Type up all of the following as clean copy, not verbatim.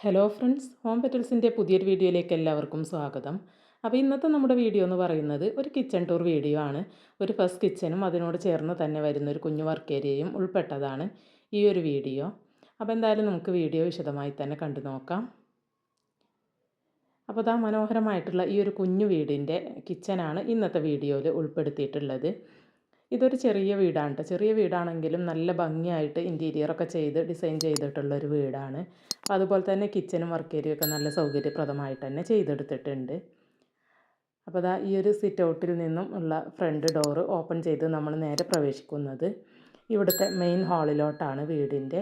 Hello friends, home പെറ്റൽസിൻ്റെ പുതിയൊരു വീഡിയോയിലേക്ക് എല്ലാവർക്കും സ്വാഗതം. അപ്പോൾ ഇന്നത്തെ നമ്മുടെ വീഡിയോ എന്ന് പറയുന്നത് ഒരു കിച്ചൺ ടൂർ വീഡിയോ ആണ്. ഒരു ഫസ്റ്റ് കിച്ചനും അതിനോട് ചേർന്ന് തന്നെ വരുന്ന ഒരു കുഞ്ഞു വർക്ക് ഏരിയയും ഉൾപ്പെട്ടതാണ് ഈ ഒരു വീഡിയോ. അപ്പോൾ എന്തായാലും നമുക്ക് വീഡിയോ വിശദമായി തന്നെ കണ്ടു നോക്കാം. അപ്പോൾ ദാ മനോഹരമായിട്ടുള്ള ഈ ഒരു കുഞ്ഞു വീടിൻ്റെ കിച്ചനാണ് ഇന്നത്തെ വീഡിയോയിൽ ഉൾപ്പെടുത്തിയിട്ടുള്ളത്. ഇതൊരു ചെറിയ വീടാണ് കേട്ടോ. ചെറിയ വീടാണെങ്കിലും നല്ല ഭംഗിയായിട്ട് ഇൻറ്റീരിയറൊക്കെ ചെയ്ത് ഡിസൈൻ ചെയ്തിട്ടുള്ളൊരു വീടാണ്. അപ്പോൾ അതുപോലെ തന്നെ കിച്ചനും വർക്ക് ഏരിയയൊക്കെ നല്ല സൗകര്യപ്രദമായിട്ട് തന്നെ ചെയ്തെടുത്തിട്ടുണ്ട്. അപ്പോൾ ദാ ഈ ഒരു സിറ്റ് ഔട്ടിൽ നിന്നും ഉള്ള ഫ്രണ്ട് ഡോറ് ഓപ്പൺ ചെയ്ത് നമ്മൾ നേരെ പ്രവേശിക്കുന്നത് ഇവിടുത്തെ മെയിൻ ഹാളിലോട്ടാണ് വീടിൻ്റെ.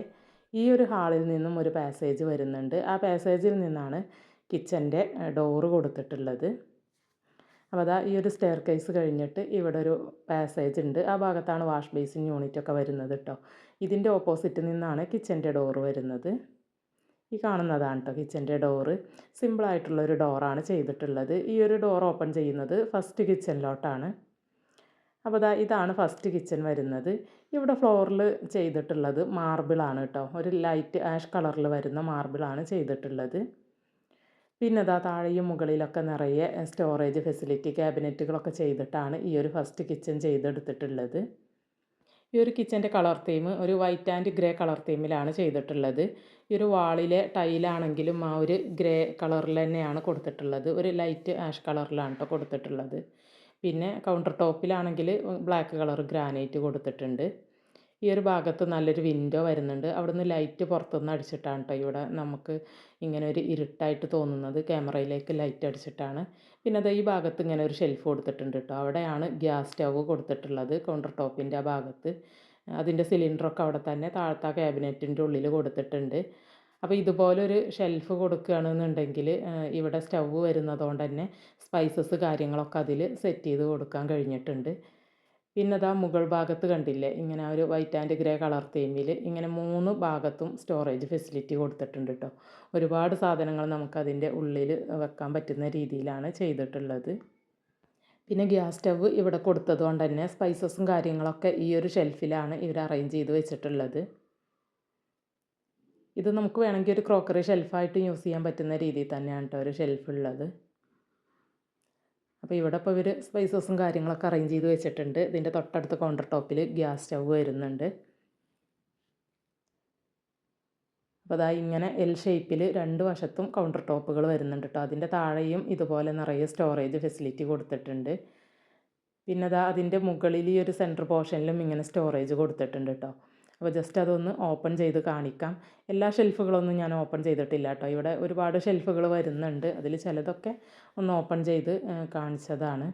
ഈ ഒരു ഹാളിൽ നിന്നും ഒരു പാസേജ് വരുന്നുണ്ട്. ആ പാസേജിൽ നിന്നാണ് കിച്ചൻ്റെ ഡോറ് കൊടുത്തിട്ടുള്ളത്. അപ്പോൾ അതാ ഈ ഒരു സ്റ്റെയർ കേസ് കഴിഞ്ഞിട്ട് ഇവിടെ ഒരു പാസേജ് ഉണ്ട്. ആ ഭാഗത്താണ് വാഷ് ബേസിൻ യൂണിറ്റൊക്കെ വരുന്നത് കേട്ടോ. ഇതിൻ്റെ ഓപ്പോസിറ്റ് നിന്നാണ് കിച്ചൻ്റെ ഡോറ് വരുന്നത്. ഈ കാണുന്നതാണ് കേട്ടോ കിച്ചൻ്റെ ഡോറ്. സിമ്പിളായിട്ടുള്ളൊരു ഡോറാണ് ചെയ്തിട്ടുള്ളത്. ഈ ഒരു ഡോർ ഓപ്പൺ ചെയ്യുന്നത് ഫസ്റ്റ് കിച്ചണിലോട്ടാണ്. അപ്പോൾ ഇതാണ് ഫസ്റ്റ് കിച്ചൺ വരുന്നത്. ഇവിടെ ഫ്ലോറിൽ ചെയ്തിട്ടുള്ളത് മാർബിളാണ് കേട്ടോ. ഒരു ലൈറ്റ് ആഷ് കളറിൽ വരുന്ന മാർബിളാണ് ചെയ്തിട്ടുള്ളത്. പിന്നെ താഴെയും മുകളിലൊക്കെ നിറയെ സ്റ്റോറേജ് ഫെസിലിറ്റി ക്യാബിനറ്റുകളൊക്കെ ചെയ്തിട്ടാണ് ഈ ഒരു ഫസ്റ്റ് കിച്ചൺ ചെയ്തെടുത്തിട്ടുള്ളത്. ഈ ഒരു കിച്ചൻ്റെ കളർ തീം ഒരു വൈറ്റ് ആൻഡ് ഗ്രേ കളർ തീമിലാണ് ചെയ്തിട്ടുള്ളത്. ഈ ഒരു വാളിലെ ടൈലാണെങ്കിലും ആ ഒരു ഗ്രേ കളറിൽ തന്നെയാണ് കൊടുത്തിട്ടുള്ളത്. ഒരു ലൈറ്റ് ആഷ് കളറിലാണ് കേട്ടോ കൊടുത്തിട്ടുള്ളത്. പിന്നെ കൗണ്ടർ ടോപ്പിലാണെങ്കിൽ ബ്ലാക്ക് കളർ ഗ്രാനൈറ്റ് കൊടുത്തിട്ടുണ്ട്. ഈ ഒരു ഭാഗത്ത് നല്ലൊരു വിൻഡോ വരുന്നുണ്ട്. അവിടുന്ന് ലൈറ്റ് പുറത്തുനിന്ന് അടിച്ചിട്ടാണ് കേട്ടോ ഇവിടെ നമുക്ക് ഇങ്ങനെ ഒരു ഇരുട്ടായിട്ട് തോന്നുന്നത്. ക്യാമറയിലേക്ക് ലൈറ്റ് അടിച്ചിട്ടാണ്. പിന്നെ അത് ഈ ഭാഗത്ത് ഇങ്ങനെ ഒരു ഷെൽഫ് കൊടുത്തിട്ടുണ്ട് കേട്ടോ. അവിടെയാണ് ഗ്യാസ് സ്റ്റവ് കൊടുത്തിട്ടുള്ളത് കൗണ്ടർ ടോപ്പിൻ്റെ ആ ഭാഗത്ത്. അതിൻ്റെ സിലിണ്ടറൊക്കെ അവിടെ തന്നെ താഴത്തെ ക്യാബിനറ്റിൻ്റെ ഉള്ളിൽ കൊടുത്തിട്ടുണ്ട്. അപ്പോൾ ഇതുപോലൊരു ഷെൽഫ് കൊടുക്കുകയാണെന്നുണ്ടെങ്കിൽ ഇവിടെ സ്റ്റവ് വരുന്നതുകൊണ്ട് തന്നെ സ്പൈസസ് കാര്യങ്ങളൊക്കെ അതിൽ സെറ്റ് ചെയ്ത് കൊടുക്കാൻ കഴിഞ്ഞിട്ടുണ്ട്. പിന്നെ മുകൾ ഭാഗത്ത് കണ്ടില്ലേ ഇങ്ങനെ ഒരു വൈറ്റ് ആൻഡ് ഗ്രേ കളർ തീമിൽ ഇങ്ങനെ 3 ഭാഗത്തും സ്റ്റോറേജ് ഫെസിലിറ്റി കൊടുത്തിട്ടുണ്ട് കേട്ടോ. ഒരുപാട് സാധനങ്ങൾ നമുക്കതിൻ്റെ ഉള്ളിൽ വെക്കാൻ പറ്റുന്ന രീതിയിലാണ് ചെയ്തിട്ടുള്ളത്. പിന്നെ ഗ്യാസ് സ്റ്റവ് ഇവിടെ കൊടുത്തത് കൊണ്ട് തന്നെ സ്പൈസസും കാര്യങ്ങളൊക്കെ ഈ ഒരു ഷെൽഫിലാണ് ഇവർ അറേഞ്ച് ചെയ്ത് വെച്ചിട്ടുള്ളത്. ഇത് നമുക്ക് വേണമെങ്കിൽ ഒരു ക്രോക്കറി ഷെൽഫായിട്ട് യൂസ് ചെയ്യാൻ പറ്റുന്ന രീതിയിൽ തന്നെയാണ് കേട്ടോ ഒരു ഷെൽഫ് ഉള്ളത്. അപ്പോൾ ഇവിടെ ഇവർ സ്പൈസസും കാര്യങ്ങളൊക്കെ അറേഞ്ച് ചെയ്ത് വെച്ചിട്ടുണ്ട്. ഇതിൻ്റെ തൊട്ടടുത്ത കൗണ്ടർ ടോപ്പിൽ ഗ്യാസ് സ്റ്റവ് വരുന്നുണ്ട്. അപ്പോൾ ഇങ്ങനെ എൽ ഷേപ്പിൽ 2 വശത്തും കൗണ്ടർ ടോപ്പുകൾ വരുന്നുണ്ട് കേട്ടോ. അതിൻ്റെ താഴെയും ഇതുപോലെ നിറയെ സ്റ്റോറേജ് ഫെസിലിറ്റി കൊടുത്തിട്ടുണ്ട്. പിന്നെ അതിൻ്റെ മുകളിൽ ഈ ഒരു സെൻറ്റർ പോർഷനിലും ഇങ്ങനെ സ്റ്റോറേജ് കൊടുത്തിട്ടുണ്ട് കേട്ടോ. അപ്പോൾ ജസ്റ്റ് അതൊന്ന് ഓപ്പൺ ചെയ്ത് കാണിക്കാം. എല്ലാ ഷെൽഫുകളൊന്നും ഞാൻ ഓപ്പൺ ചെയ്തിട്ടില്ല കേട്ടോ. ഇവിടെ ഒരുപാട് ഷെൽഫുകൾ വരുന്നുണ്ട്. അതിൽ ചിലതൊക്കെ ഒന്ന് ഓപ്പൺ ചെയ്ത് കാണിച്ചതാണ്.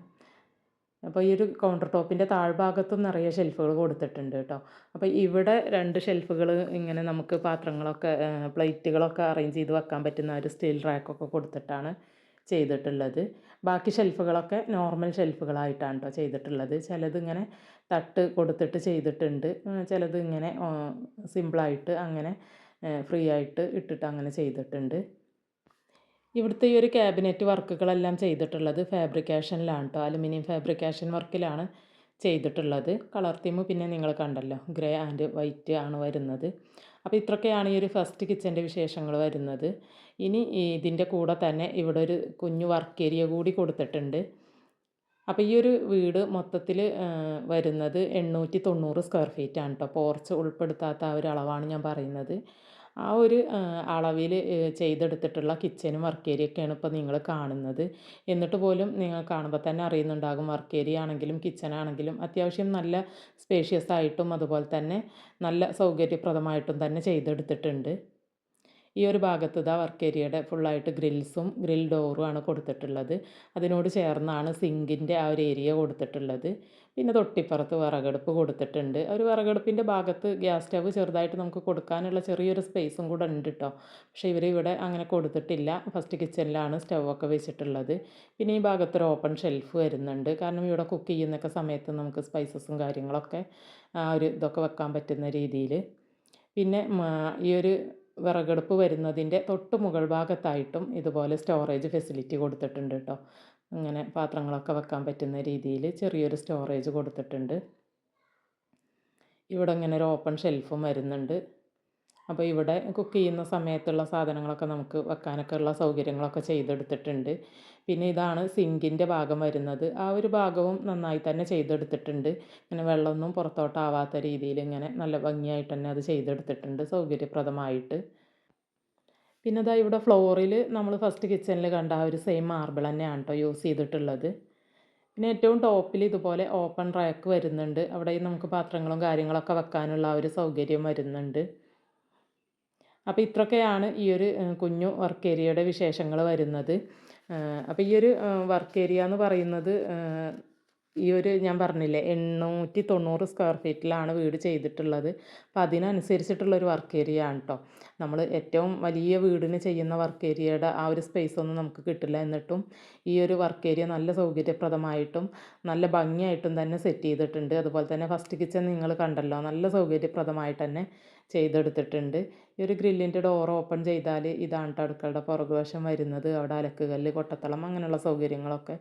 അപ്പോൾ ഈ ഒരു കൗണ്ടർ ടോപ്പിൻ്റെ താഴ്ഭാഗത്തും നിറയെ ഷെൽഫുകൾ കൊടുത്തിട്ടുണ്ട് കേട്ടോ. അപ്പോൾ ഇവിടെ 2 ഷെൽഫുകൾ ഇങ്ങനെ നമുക്ക് പാത്രങ്ങളൊക്കെ പ്ലേറ്റുകളൊക്കെ അറേഞ്ച് ചെയ്ത് വെക്കാൻ പറ്റുന്ന ഒരു സ്റ്റീൽ റാക്കൊക്കെ കൊടുത്തിട്ടാണ് ചെയ്തിട്ടുള്ളത്. ബാക്കി ഷെൽഫുകളൊക്കെ നോർമൽ ഷെൽഫുകളായിട്ടാണ് കേട്ടോ ചെയ്തിട്ടുള്ളത്. ചിലത് ഇങ്ങനെ തട്ട് കൊടുത്തിട്ട് ചെയ്തിട്ടുണ്ട്. ചിലത് ഇങ്ങനെ സിമ്പിളായിട്ട് അങ്ങനെ ഫ്രീ ആയിട്ട് ഇട്ടിട്ട് അങ്ങനെ ചെയ്തിട്ടുണ്ട്. ഇവിടുത്തെ ഈ ഒരു ക്യാബിനറ്റ് വർക്കുകളെല്ലാം ചെയ്തിട്ടുള്ളത് ഫാബ്രിക്കേഷനിലാണ് കേട്ടോ. അലുമിനിയം ഫാബ്രിക്കേഷൻ വർക്കിലാണ് ചെയ്തിട്ടുള്ളത്. കളർ തീം പിന്നെ നിങ്ങൾ കണ്ടല്ലോ, ഗ്രേ ആൻഡ് വൈറ്റ് ആണ് വരുന്നത്. അപ്പോൾ ഇത്രയൊക്കെയാണ് ഈ ഒരു ഫസ്റ്റ് കിച്ചൻ്റെ വിശേഷങ്ങൾ വരുന്നത്. ഇനി ഇതിൻ്റെ കൂടെ തന്നെ ഇവിടെ ഒരു കുഞ്ഞു വർക്ക് ഏരിയ കൂടി കൊടുത്തിട്ടുണ്ട്. അപ്പോൾ ഈ ഒരു വീട് മൊത്തത്തിൽ വരുന്നത് 890 സ്ക്വയർ ഫീറ്റ് ആണ് കേട്ടോ. പോർച്ച് ഉൾപ്പെടുത്താത്ത ആ ഒരു അളവാണ് ഞാൻ പറയുന്നത്. ആ ഒരു അളവിൽ ചെയ്തെടുത്തിട്ടുള്ള കിച്ചനും വർക്ക് ഏരിയയൊക്കെയാണ് ഇപ്പോൾ നിങ്ങൾ കാണുന്നത്. എന്നിട്ട് പോലും നിങ്ങൾ കാണുമ്പോൾ തന്നെ അറിയുന്നുണ്ടാകും വർക്ക് ഏരിയ ആണെങ്കിലും കിച്ചൺ ആണെങ്കിലും അത്യാവശ്യം നല്ല സ്പേഷ്യസ് ആയിട്ടും അതുപോലെ തന്നെ നല്ല സൗകര്യപ്രദമായിട്ടും തന്നെ ചെയ്തെടുത്തിട്ടുണ്ട്. ഈ ഒരു ഭാഗത്ത് വർക്ക് ഏരിയയുടെ ഫുള്ളായിട്ട് ഗ്രിൽസും ഗ്രിൽ ഡോറുമാണ് കൊടുത്തിട്ടുള്ളത്. അതിനോട് ചേർന്നാണ് സിങ്കിൻ്റെ ആ ഒരു ഏരിയ കൊടുത്തിട്ടുള്ളത്. പിന്നെ തൊട്ടിപ്പുറത്ത് വിറകടുപ്പ് കൊടുത്തിട്ടുണ്ട്. ഒരു വിറകടുപ്പിൻ്റെ ഭാഗത്ത് ഗ്യാസ് സ്റ്റവ് ചെറുതായിട്ട് നമുക്ക് കൊടുക്കാനുള്ള ചെറിയൊരു സ്പേസും കൂടെ ഉണ്ട് കേട്ടോ. പക്ഷേ ഇവിടെ അങ്ങനെ കൊടുത്തിട്ടില്ല. ഫസ്റ്റ് കിച്ചണിലാണ് സ്റ്റവൊക്കെ വെച്ചിട്ടുള്ളത്. പിന്നെ ഈ ഭാഗത്തൊരു ഓപ്പൺ ഷെൽഫ് വരുന്നുണ്ട്. കാരണം ഇവിടെ കുക്ക് ചെയ്യുന്നൊക്കെ സമയത്ത് നമുക്ക് സ്പൈസസും കാര്യങ്ങളൊക്കെ ഇതൊക്കെ വെക്കാൻ പറ്റുന്ന രീതിയിൽ. പിന്നെ ഈ ഒരു വിറകടുപ്പ് വരുന്നതിൻ്റെ തൊട്ട് മുകൾ ഭാഗത്തായിട്ടും ഇതുപോലെ സ്റ്റോറേജ് ഫെസിലിറ്റി കൊടുത്തിട്ടുണ്ട് കേട്ടോ. അങ്ങനെ പാത്രങ്ങളൊക്കെ വെക്കാൻ പറ്റുന്ന രീതിയിൽ ചെറിയൊരു സ്റ്റോറേജ് കൊടുത്തിട്ടുണ്ട്. ഇവിടെ ഇങ്ങനെ ഒരു ഓപ്പൺ ഷെൽഫും വരുന്നുണ്ട്. അപ്പോൾ ഇവിടെ കുക്ക് ചെയ്യുന്ന സമയത്തുള്ള സാധനങ്ങളൊക്കെ നമുക്ക് വെക്കാനൊക്കെ ഉള്ള സൗകര്യങ്ങളൊക്കെ ചെയ്തെടുത്തിട്ടുണ്ട്. പിന്നെ ഇതാണ് സിങ്കിൻ്റെ ഭാഗം വരുന്നത്. ആ ഒരു ഭാഗവും നന്നായി തന്നെ ചെയ്തെടുത്തിട്ടുണ്ട്. ഇങ്ങനെ വെള്ളമൊന്നും പുറത്തോട്ടാവാത്ത രീതിയിൽ ഇങ്ങനെ നല്ല ഭംഗിയായിട്ട് തന്നെ അത് ചെയ്തെടുത്തിട്ടുണ്ട് സൗകര്യപ്രദമായിട്ട്. പിന്നെ ദാ ഇവിടെ ഫ്ലോറിൽ നമ്മൾ ഫസ്റ്റ് കിച്ചണിൽ കണ്ട ആ ഒരു സെയിം മാർബിൾ തന്നെയാണ് കേട്ടോ യൂസ് ചെയ്തിട്ടുള്ളത്. പിന്നെ ഏറ്റവും ടോപ്പിൽ ഇതുപോലെ ഓപ്പൺ റാക്ക് വരുന്നുണ്ട്. അവിടെയും നമുക്ക് പാത്രങ്ങളും കാര്യങ്ങളൊക്കെ വെക്കാനുള്ള ആ ഒരു സൗകര്യം വരുന്നുണ്ട്. അപ്പോൾ ഇത്രയൊക്കെയാണ് ഈ ഒരു കുഞ്ഞു വർക്ക് ഏരിയയുടെ വിശേഷങ്ങൾ വരുന്നത്. അപ്പോൾ ഈ ഒരു വർക്ക് ഏരിയ എന്ന് പറയുന്നത് ഈ ഒരു ഞാൻ പറഞ്ഞില്ലേ 890 സ്ക്വയർ ഫീറ്റിലാണ് വീട് ചെയ്തിട്ടുള്ളത്. അപ്പോൾ അതിനനുസരിച്ചിട്ടുള്ളൊരു വർക്ക് ഏരിയ ആണ് കേട്ടോ. നമ്മൾ ഏറ്റവും വലിയ വീടിന് ചെയ്യുന്ന വർക്ക് ഏരിയയുടെ ആ ഒരു സ്പേസ് ഒന്നും നമുക്ക് കിട്ടില്ല. എന്നിട്ടും ഈ ഒരു വർക്ക് ഏരിയ നല്ല സൗകര്യപ്രദമായിട്ടും നല്ല ഭംഗിയായിട്ടും തന്നെ സെറ്റ് ചെയ്തിട്ടുണ്ട്. അതുപോലെ തന്നെ ഫസ്റ്റ് കിച്ചൺ നിങ്ങൾ കണ്ടല്ലോ, നല്ല സൗകര്യപ്രദമായിട്ട് തന്നെ ചെയ്തെടുത്തിട്ടുണ്ട്. ഈ ഒരു ഗ്രില്ലിൻ്റെ ഡോർ ഓപ്പൺ ചെയ്താൽ ഇതാണ് ട്ടോ അടുക്കളയുടെ പുറകുവശം വരുന്നത്. അവിടെ അലക്കുകല്ല്, കൊട്ടത്തളം അങ്ങനെയുള്ള സൗകര്യങ്ങളൊക്കെ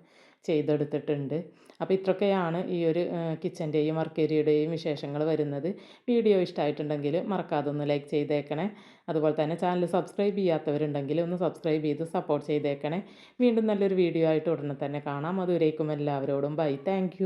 ചെയ്തെടുത്തിട്ടുണ്ട്. അപ്പോൾ ഇത്രയൊക്കെയാണ് ഈ ഒരു കിച്ചൻ്റെയും വർക്ക് ഏരിയയുടെയും വിശേഷങ്ങൾ വരുന്നത്. വീഡിയോ ഇഷ്ടമായിട്ടുണ്ടെങ്കിൽ മറക്കാതെ ഒന്ന് ലൈക്ക് ചെയ്തേക്കണേ. അതുപോലെ തന്നെ ചാനൽ സബ്സ്ക്രൈബ് ചെയ്യാത്തവരുണ്ടെങ്കിൽ ഒന്ന് സബ്സ്ക്രൈബ് ചെയ്ത് സപ്പോർട്ട് ചെയ്തേക്കണേ. വീണ്ടും നല്ലൊരു വീഡിയോ ആയിട്ട് ഉടനെ തന്നെ കാണാം. അതുവരേക്കും എല്ലാവരോടും ബൈ. താങ്ക്